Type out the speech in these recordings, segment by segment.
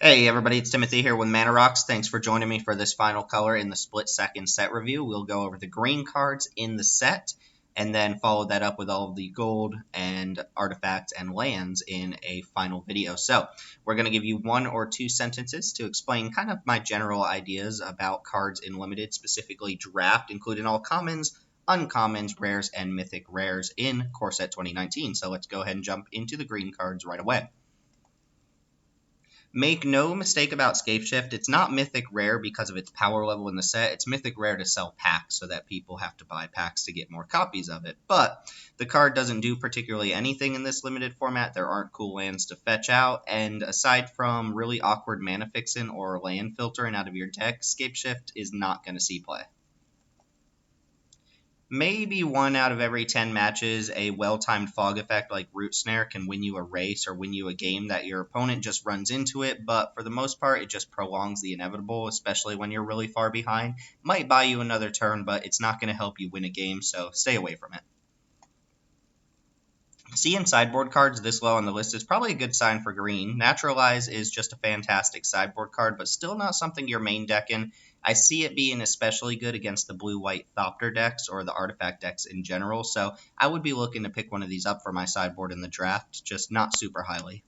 Hey everybody, it's Timothy here with Mana Rocks. Thanks for joining me for this final color in the split second set review. We'll go over the green cards in the set and then follow that up with all of the gold and artifacts and lands in a final video. So we're going to give you one or two sentences to explain kind of my general ideas about cards in Limited, specifically Draft, including all commons, uncommons, rares, and mythic rares in Core Set 2019. So let's go ahead and jump into the green cards right away. Make no mistake about Scapeshift, it's not mythic rare because of its power level in the set. It's mythic rare to sell packs so that people have to buy packs to get more copies of it. But the card doesn't do particularly anything in this limited format. There aren't cool lands to fetch out, and aside from really awkward mana fixing or land filtering out of your deck, Scapeshift is not going to see play. Maybe 1 out of every 10 matches, a well-timed fog effect like Root Snare can win you a race or win you a game that your opponent just runs into it, but for the most part, it just prolongs the inevitable, especially when you're really far behind. Might buy you another turn, but it's not going to help you win a game, so stay away from it. Seeing sideboard cards this low on the list is probably a good sign for green. Naturalize is just a fantastic sideboard card, but still not something you're main decking. I see it being especially good against the blue-white Thopter decks or the artifact decks in general, so I would be looking to pick one of these up for my sideboard in the draft, just not super highly.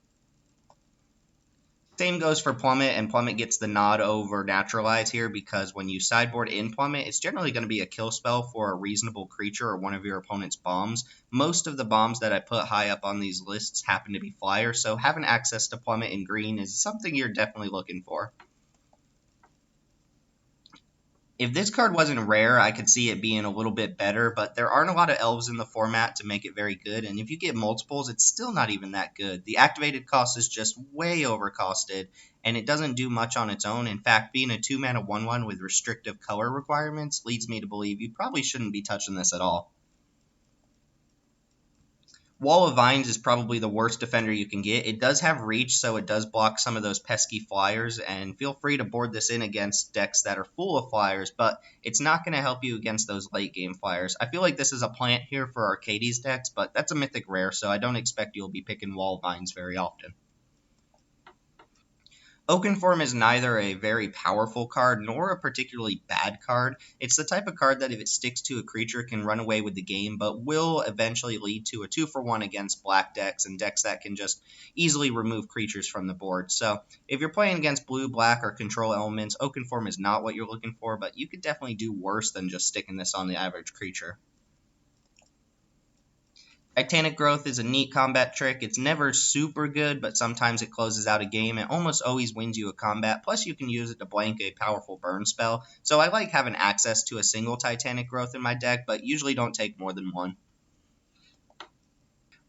Same goes for Plummet, and Plummet gets the nod over Naturalize here because when you sideboard in Plummet, it's generally going to be a kill spell for a reasonable creature or one of your opponent's bombs. Most of the bombs that I put high up on these lists happen to be flyers, so having access to Plummet in green is something you're definitely looking for. If this card wasn't rare, I could see it being a little bit better, but there aren't a lot of elves in the format to make it very good, and if you get multiples, it's still not even that good. The activated cost is just way overcosted, and it doesn't do much on its own. In fact, being a 2-mana 1/1 with restrictive color requirements leads me to believe you probably shouldn't be touching this at all. Wall of Vines is probably the worst defender you can get. It does have reach, so it does block some of those pesky flyers, and feel free to board this in against decks that are full of flyers, but it's not going to help you against those late game flyers. I feel like this is a plant here for Arcades decks, but that's a mythic rare, so I don't expect you'll be picking Wall of Vines very often. Oakenform is neither a very powerful card nor a particularly bad card. It's the type of card that if it sticks to a creature can run away with the game, but will eventually lead to a 2-for-1 against black decks and decks that can just easily remove creatures from the board. So if you're playing against blue, black, or control elements, Oakenform is not what you're looking for, but you could definitely do worse than just sticking this on the average creature. Titanic Growth is a neat combat trick. It's never super good, but sometimes it closes out a game. It almost always wins you a combat, plus you can use it to blank a powerful burn spell. So I like having access to a single Titanic Growth in my deck, but usually don't take more than one.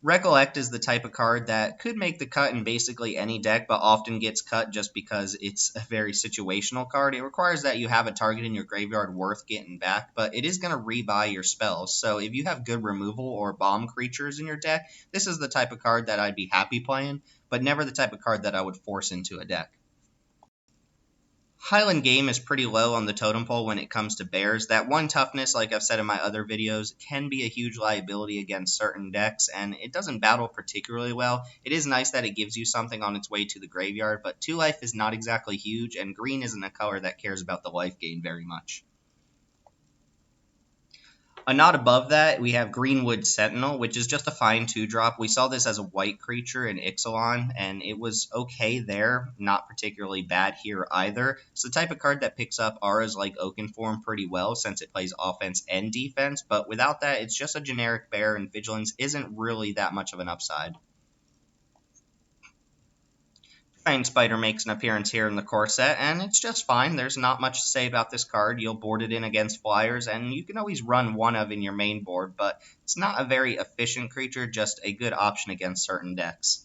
Recollect is the type of card that could make the cut in basically any deck, but often gets cut just because it's a very situational card. It requires that you have a target in your graveyard worth getting back, but it is going to rebuy your spells. So if you have good removal or bomb creatures in your deck, this is the type of card that I'd be happy playing, but never the type of card that I would force into a deck. Highland Game is pretty low on the totem pole when it comes to bears. That one toughness, like I've said in my other videos, can be a huge liability against certain decks, and it doesn't battle particularly well. It is nice that it gives you something on its way to the graveyard, but 2 life is not exactly huge, and green isn't a color that cares about the life gain very much. A notch above that, we have Greenwood Sentinel, which is just a fine 2-drop. We saw this as a white creature in Ixalan, and it was okay there, not particularly bad here either. It's the type of card that picks up auras like Oakenform pretty well, since it plays offense and defense, but without that, it's just a generic bear, and Vigilance isn't really that much of an upside. Giant Spider makes an appearance here in the core set, and it's just fine. There's not much to say about this card. You'll board it in against flyers, and you can always run one of in your main board, but it's not a very efficient creature, just a good option against certain decks.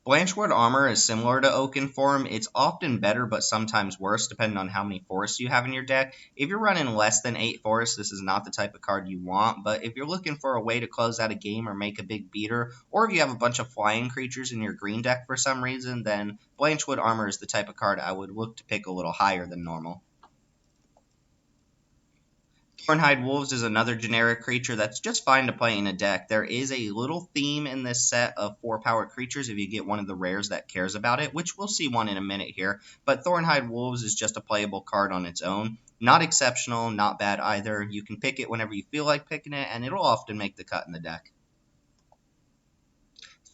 Blanchwood Armor is similar to Oakenform. It's often better, but sometimes worse, depending on how many forests you have in your deck. If you're running less than 8 forests, this is not the type of card you want, but if you're looking for a way to close out a game or make a big beater, or if you have a bunch of flying creatures in your green deck for some reason, then Blanchwood Armor is the type of card I would look to pick a little higher than normal. Hornhide Wolves is another generic creature that's just fine to play in a deck. There is a little theme in this set of 4-power creatures if you get one of the rares that cares about it, which we'll see one in a minute here. But Thornhide Wolves is just a playable card on its own. Not exceptional, not bad either. You can pick it whenever you feel like picking it, and it'll often make the cut in the deck.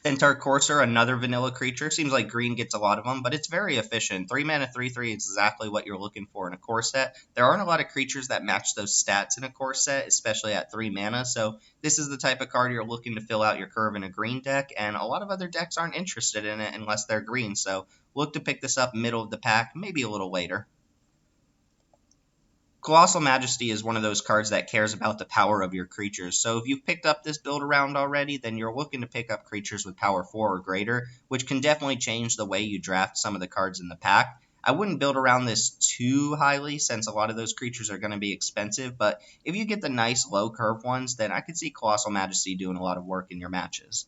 Centaur Courser, another vanilla creature. Seems like green gets a lot of them, but it's very efficient. 3 mana, 3/3 is exactly what you're looking for in a core set. There aren't a lot of creatures that match those stats in a core set, especially at 3 mana, so this is the type of card you're looking to fill out your curve in a green deck, and a lot of other decks aren't interested in it unless they're green, so look to pick this up middle of the pack, maybe a little later. Colossal Majesty is one of those cards that cares about the power of your creatures. So if you've picked up this build around already, then you're looking to pick up creatures with power 4 or greater, which can definitely change the way you draft some of the cards in the pack. I wouldn't build around this too highly since a lot of those creatures are going to be expensive, but if you get the nice low curve ones, then I could see Colossal Majesty doing a lot of work in your matches.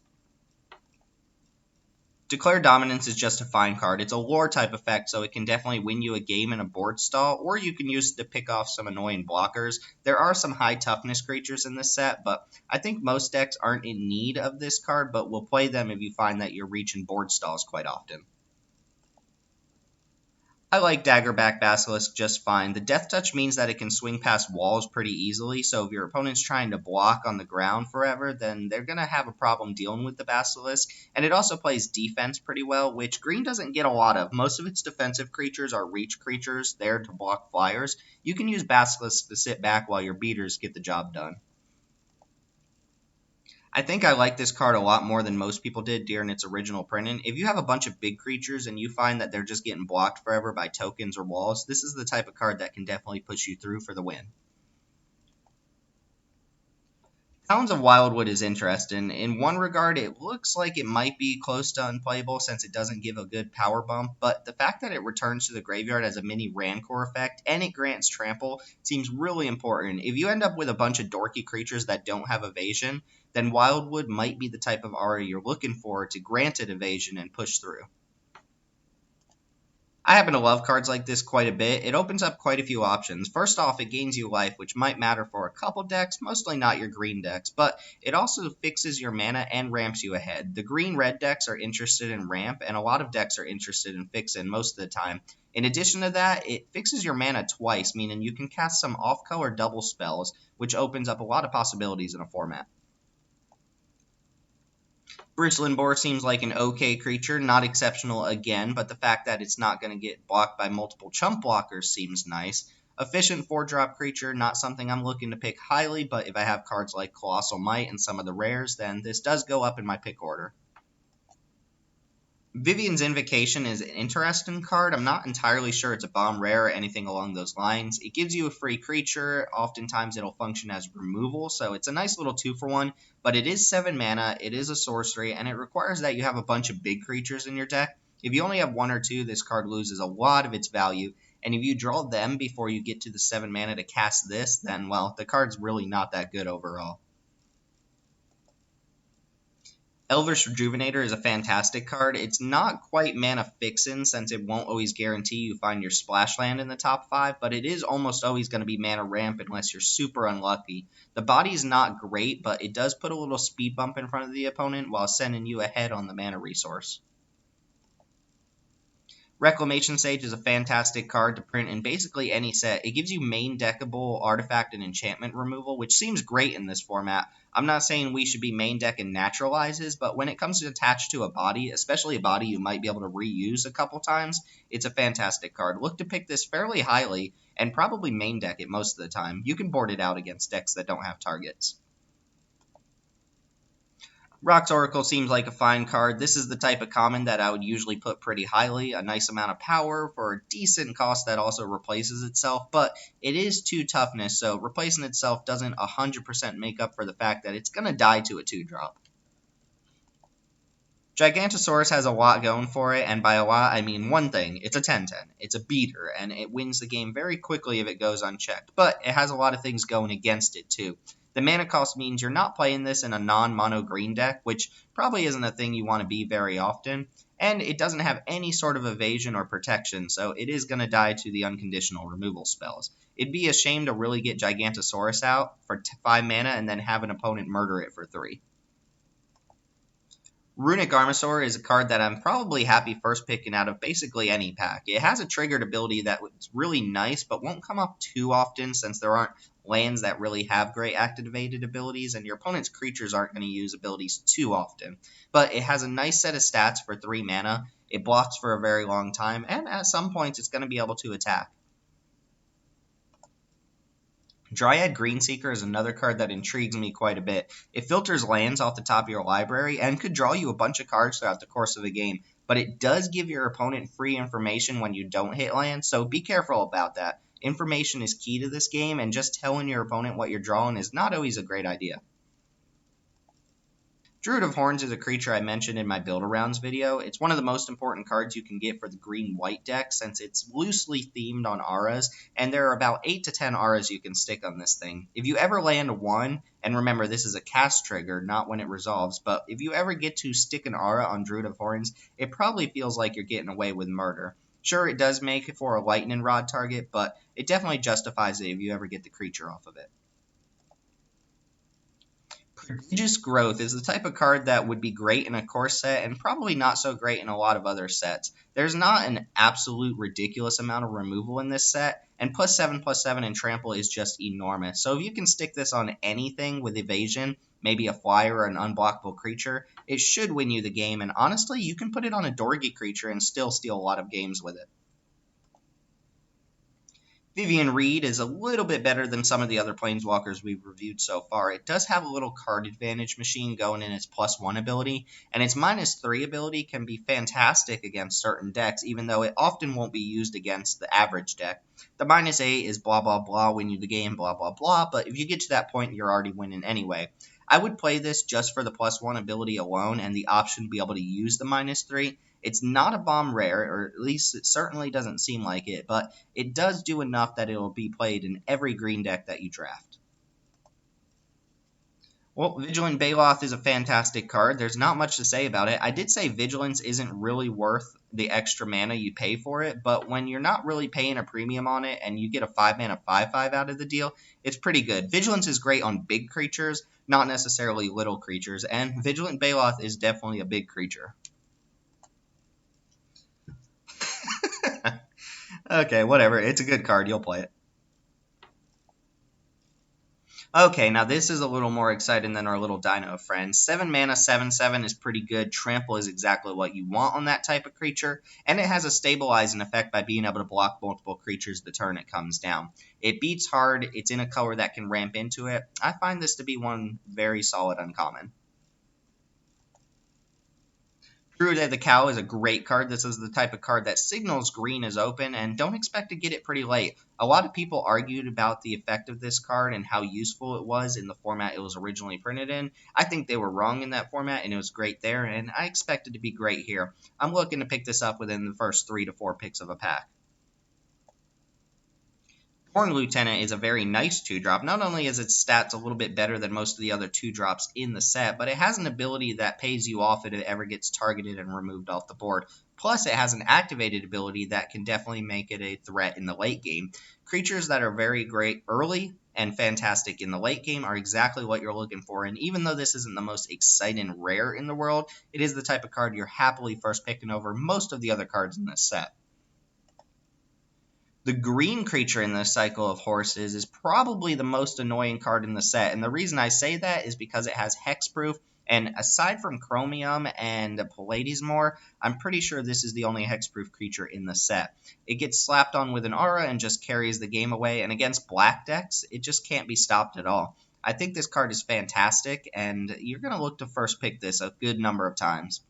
Declare Dominance is just a fine card. It's a lore type effect, so it can definitely win you a game in a board stall, or you can use it to pick off some annoying blockers. There are some high toughness creatures in this set, but I think most decks aren't in need of this card, but will play them if you find that you're reaching board stalls quite often. I like Daggerback Basilisk just fine. The Death Touch means that it can swing past walls pretty easily, so if your opponent's trying to block on the ground forever, then they're going to have a problem dealing with the Basilisk. And it also plays defense pretty well, which green doesn't get a lot of. Most of its defensive creatures are reach creatures there to block flyers. You can use Basilisk to sit back while your beaters get the job done. I think I like this card a lot more than most people did during its original printing. If you have a bunch of big creatures and you find that they're just getting blocked forever by tokens or walls, this is the type of card that can definitely push you through for the win. Talons of Wildwood is interesting. In one regard, it looks like it might be close to unplayable since it doesn't give a good power bump, but the fact that it returns to the graveyard as a mini Rancor effect and it grants trample seems really important. If you end up with a bunch of dorky creatures that don't have evasion, then Wildwood might be the type of aura you're looking for to grant it evasion and push through. I happen to love cards like this quite a bit. It opens up quite a few options. First off, it gains you life, which might matter for a couple decks, mostly not your green decks, but it also fixes your mana and ramps you ahead. The green-red decks are interested in ramp, and a lot of decks are interested in fixing most of the time. In addition to that, it fixes your mana twice, meaning you can cast some off-color double spells, which opens up a lot of possibilities in a format. Bristling Boar seems like an okay creature, not exceptional again, but the fact that it's not going to get blocked by multiple chump blockers seems nice. Efficient 4-drop creature, not something I'm looking to pick highly, but if I have cards like Colossal Might and some of the rares, then this does go up in my pick order. Vivian's Invocation is an interesting card. I'm not entirely sure it's a bomb rare or anything along those lines. It gives you a free creature. Oftentimes it'll function as removal, so it's a nice little 2-for-1, but it is 7 mana, it is a sorcery, and it requires that you have a bunch of big creatures in your deck. If you only have 1 or 2, this card loses a lot of its value, and if you draw them before you get to the 7 mana to cast this, then, well, the card's really not that good overall. Elvish Rejuvenator is a fantastic card. It's not quite mana fixin' since it won't always guarantee you find your splash land in the top 5, but it is almost always going to be mana ramp unless you're super unlucky. The body's not great, but it does put a little speed bump in front of the opponent while sending you ahead on the mana resource. Reclamation Sage is a fantastic card to print in basically any set. It gives you main deckable artifact and enchantment removal, which seems great in this format. I'm not saying we should be main decking naturalizes, but when it comes to attached to a body, especially a body you might be able to reuse a couple times, it's a fantastic card. Look to pick this fairly highly, and probably main deck it most of the time. You can board it out against decks that don't have targets. Rock's Oracle seems like a fine card. This is the type of common that I would usually put pretty highly. A nice amount of power for a decent cost that also replaces itself, but it is 2 toughness, so replacing itself doesn't 100% make up for the fact that it's going to die to a 2-drop. Gigantosaurus has a lot going for it, and by a lot, I mean one thing. It's a 10-10. It's a beater, and it wins the game very quickly if it goes unchecked, but it has a lot of things going against it, too. The mana cost means you're not playing this in a non-mono green deck, which probably isn't a thing you want to be very often. and it doesn't have any sort of evasion or protection, so it is going to die to the unconditional removal spells. It'd be a shame to really get Gigantosaurus out for 5 mana and then have an opponent murder it for 3. Runic Armosaur is a card that I'm probably happy first picking out of basically any pack. It has a triggered ability that's really nice, but won't come up too often since there aren't lands that really have great activated abilities, and your opponent's creatures aren't going to use abilities too often. But it has a nice set of stats for 3 mana, it blocks for a very long time, and at some points it's going to be able to attack. Dryad Greenseeker is another card that intrigues me quite a bit. It filters lands off the top of your library and could draw you a bunch of cards throughout the course of a game, but it does give your opponent free information when you don't hit lands, so be careful about that. Information is key to this game, and just telling your opponent what you're drawing is not always a great idea. Druid of Horns is a creature I mentioned in my Build-Arounds video. It's one of the most important cards you can get for the green-white deck since it's loosely themed on auras, and there are about 8 to 10 auras you can stick on this thing. If you ever land one, and remember this is a cast trigger, not when it resolves, but if you ever get to stick an aura on Druid of Horns, it probably feels like you're getting away with murder. Sure, it does make it for a lightning rod target, but it definitely justifies it if you ever get the creature off of it. Prodigious Growth is the type of card that would be great in a core set and probably not so great in a lot of other sets. There's not an absolute ridiculous amount of removal in this set, and +7/+7 in trample is just enormous. So if you can stick this on anything with evasion, maybe a flyer or an unblockable creature, it should win you the game, and honestly, you can put it on a Dorgy creature and still steal a lot of games with it. Vivian Reed is a little bit better than some of the other Planeswalkers we've reviewed so far. It does have a little card advantage machine going in its +1 ability, and its -3 ability can be fantastic against certain decks, even though it often won't be used against the average deck. The -8 is blah blah blah, win you the game, blah blah blah, but if you get to that point, you're already winning anyway. I would play this just for the +1 ability alone and the option to be able to use the -3. It's not a bomb rare, or at least it certainly doesn't seem like it, but it does do enough that it'll be played in every green deck that you draft. Well, Vigilant Baloth is a fantastic card. There's not much to say about it. I did say Vigilance isn't really worth the extra mana you pay for it, but when you're not really paying a premium on it and you get a 5-mana 5/5 out of the deal, it's pretty good. Vigilance is great on big creatures, not necessarily little creatures, and Vigilant Baloth is definitely a big creature. Okay, whatever. It's a good card. You'll play it. Okay, now this is a little more exciting than our little dino friend. 7 mana, 7/7 is pretty good. Trample is exactly what you want on that type of creature, and it has a stabilizing effect by being able to block multiple creatures the turn it comes down. It beats hard. It's in a color that can ramp into it. I find this to be one very solid uncommon. Druid of the Cow is a great card. This is the type of card that signals green is open, and don't expect to get it pretty late. A lot of people argued about the effect of this card and how useful it was in the format it was originally printed in. I think they were wrong in that format, and it was great there, and I expect it to be great here. I'm looking to pick this up within the first 3 to 4 picks of a pack. Horn Lieutenant is a very nice 2-drop. Not only is its stats a little bit better than most of the other 2-drops in the set, but it has an ability that pays you off if it ever gets targeted and removed off the board. Plus, it has an activated ability that can definitely make it a threat in the late game. Creatures that are very great early and fantastic in the late game are exactly what you're looking for, and even though this isn't the most exciting rare in the world, it is the type of card you're happily first picking over most of the other cards in this set. The green creature in this cycle of horses is probably the most annoying card in the set, and the reason I say that is because it has hexproof, and aside from Chromium and Paladismore, I'm pretty sure this is the only hexproof creature in the set. It gets slapped on with an aura and just carries the game away, and against black decks, it just can't be stopped at all. I think this card is fantastic, and you're going to look to first pick this a good number of times.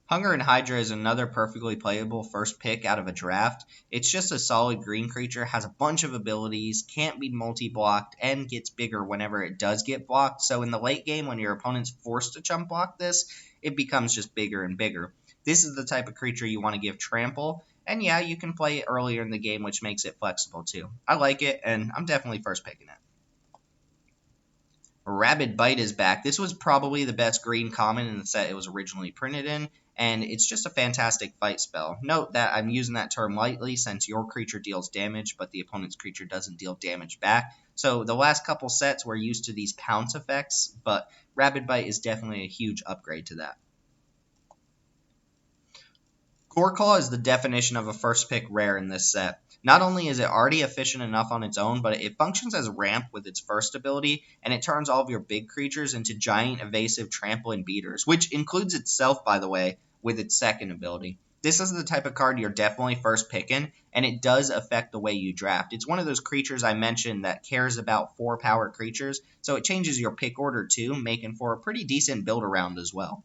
Hunger and Hydra is another perfectly playable first pick out of a draft. It's just a solid green creature, has a bunch of abilities, can't be multi-blocked, and gets bigger whenever it does get blocked. So in the late game, when your opponent's forced to chump block this, it becomes just bigger and bigger. This is the type of creature you want to give trample, and yeah, you can play it earlier in the game, which makes it flexible too. I like it, and I'm definitely first picking it. Rabid Bite is back. This was probably the best green common in the set it was originally printed in, and it's just a fantastic fight spell. Note that I'm using that term lightly since your creature deals damage, but the opponent's creature doesn't deal damage back. So the last couple sets were used to these pounce effects, but Rapid Bite is definitely a huge upgrade to that. Goreclaw is the definition of a first pick rare in this set. Not only is it already efficient enough on its own, but it functions as ramp with its first ability, and it turns all of your big creatures into giant evasive trampling beaters, which includes itself, by the way, with its second ability. This is the type of card you're definitely first picking, and it does affect the way you draft. It's one of those creatures I mentioned that cares about 4-power creatures, so it changes your pick order too, making for a pretty decent build around as well.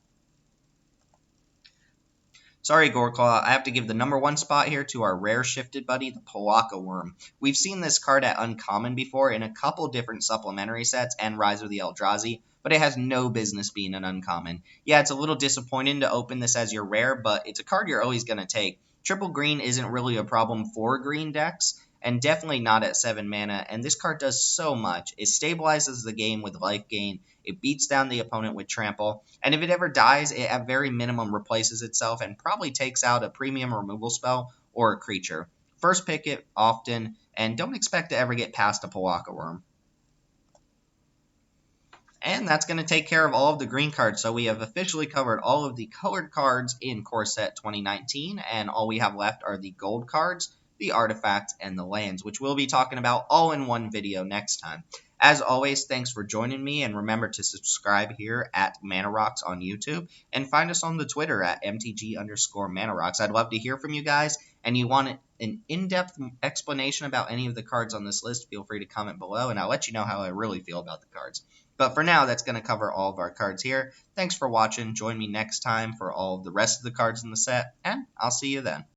Sorry, Goreclaw, I have to give the #1 spot here to our rare shifted buddy, the Palaka Worm. We've seen this card at Uncommon before in a couple different supplementary sets and Rise of the Eldrazi, but it has no business being an Uncommon. Yeah, it's a little disappointing to open this as your rare, but it's a card you're always going to take. Triple green isn't really a problem for green decks, and definitely not at 7 mana, and this card does so much. It stabilizes the game with life gain, it beats down the opponent with trample, and if it ever dies, it at very minimum replaces itself and probably takes out a premium removal spell or a creature. First pick it often, and don't expect to ever get past a Palaka Worm. And that's going to take care of all of the green cards. So we have officially covered all of the colored cards in Core Set 2019, and all we have left are the gold cards, the artifacts, and the lands, which we'll be talking about all in one video next time. As always, thanks for joining me, and remember to subscribe here at Mana Rocks on YouTube, and find us on the Twitter at MTG_Mana Rocks. I'd love to hear from you guys, and you want an in-depth explanation about any of the cards on this list, feel free to comment below, and I'll let you know how I really feel about the cards. But for now, that's going to cover all of our cards here. Thanks for watching. Join me next time for all of the rest of the cards in the set, and I'll see you then.